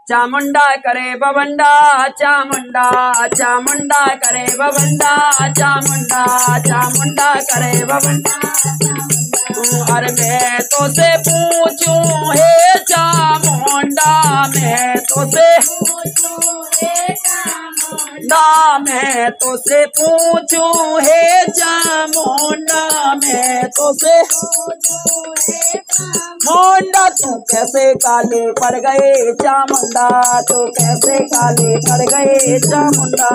चामुंडा करे बवंडा, चामुंडा चामुंडा करे बवंडा, चामुंडा चामुंडा करे बवंडा। अरे मैं तो से पूछूं हे चामुंडा, मैं तो से मैं तो से पूछूं हे चामुंडा, मैं तो से मुंडा तू कैसे काले पड़ गए चामुंडा, तू कैसे काले पड़ गए चामुंडा।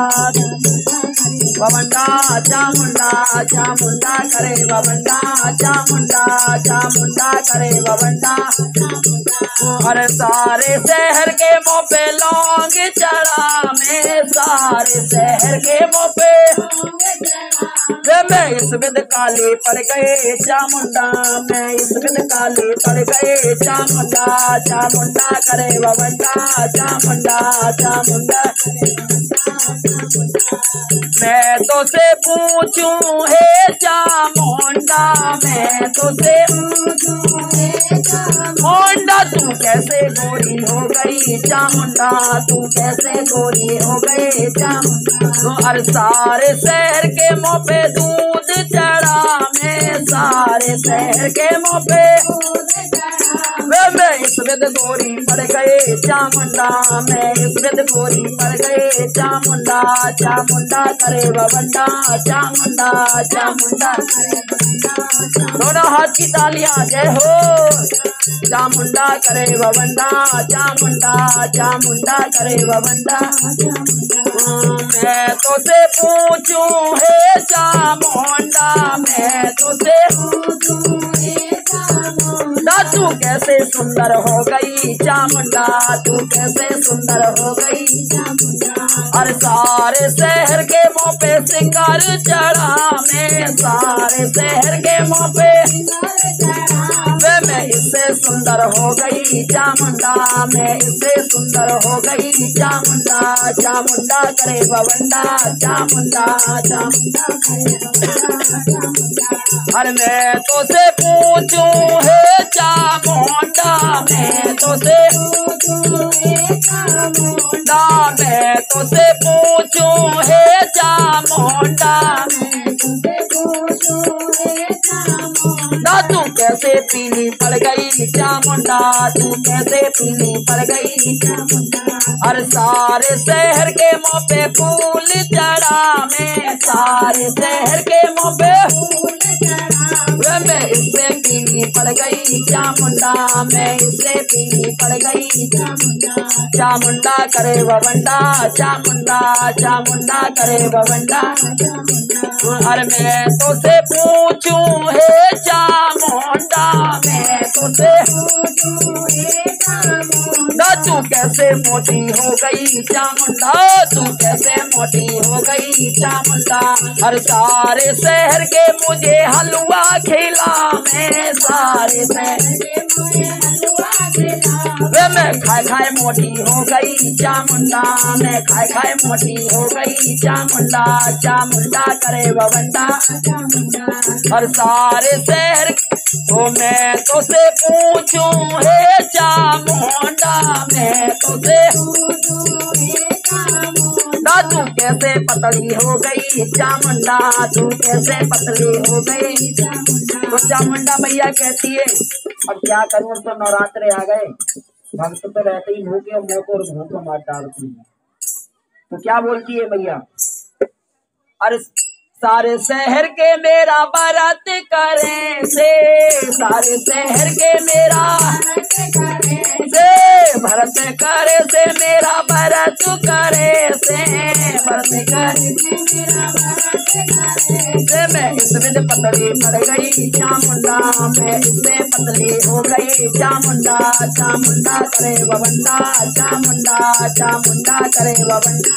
बवंडा चामुंडा चामुंडा करे बवंडा, चामुंडा चामुंडा करे बवंडा। हर सारे शहर के मुँह पे लौंग चढ़ा, मैं सारे शहर के मुँह पे मैं इस विद काले पड़ गए चामुंडा, मैं इस विद काले पड़ गए चामुंडा। चामुंडा करे बवंडा, चामुंडा चामुंडा। मैं तो से पूछूं हे चामुंडा, मैं तो से मुंडा तू कैसे गोरी हो गई चामुंडा, तू कैसे गोरी हो गई चामुंडा। हर सारे शहर के मुँह पे दूध चढ़ा, मैं सारे शहर के मुँह पे मैं इस विद गोरी पड़ गए चामुंडा, मैं इस विद गोरी पड़ गए चामुंडा। चामुंडा करे बवंडा, चामुंडा चामुंडा। दोनों हाथ की तालियां जय हो। चामुंडा करे बवंडा, चामुंडा चामुंडा करे बवंडा। मैं तो से पूछूं हे चामुंडा, मैं तो से तू कैसे सुंदर हो गई चामुंडा, तू कैसे सुंदर हो गई चामुंडा। हर सारे शहर के मुँह पे सिंगार चढ़ा, मैं सारे शहर के मुँह पे मैं इससे सुंदर हो गई चामुंडा, मैं इससे सुंदर हो गई चामुंडा। चामुंडा करे बवंडा, चामुंडा चामुंडा। हर मैं तो से पूछूं हे चामुंडा, मैं तो से चामुंडा, मैं तो से पूछूं हे चामुंडा। तू कैसे पीली पड़ गई चामुंडा, तू कैसे पीली पड़ गई चामुंडा। हर सारे शहर के मुँह पे फूल चढ़ा, मैं सारे शहर के मुँह पे मैं इससे पीली पड़ गई चामुंडा, मैं इससे पीली पड़ गई चामुंडा। चामुंडा करे बवंडा, चामुंडा चामुंडा करे बवंडा। अरे मैं तो से पूछूं हे चामुंडा, मैं तो से तू कैसे मोटी हो गई चामुंडा, तू कैसे मोटी हो गई चामुंडा। हर सारे शहर के मुझे हलवा खिला, मैं सारे शहर के मैं खाए खाए मोटी हो गई चामुंडा, मैं खाए खाए मोटी हो गई चामुंडा। चामुंडा करे बवंडा, हर सारे शहर तो मैं तो से पूछूं हे चामुंडा, मैं तो से तू कैसे पतली हो गई चामुंडा, तू कैसे पतली हो गई चामुंडा। तो चामुंडा मैया कहती है अब क्या करूं, तो नवरात्रे आ गए, भक्त तो रहते ही भूखे और मुँह को भूख मार डालती है। तो क्या बोलती है मैया, अरे सारे शहर के मेरा व्रत करे से, सारे शहर के मेरा से भरत करे से, मेरा व्रत करे से, व्रत करे से। मैं इस विद पतली पड़ गई चामुंडा, मैं इससे पतली हो गई चामुंडा। चामुंडा करे बवंडा, चामुंडा चामुंडा करे बवंडा।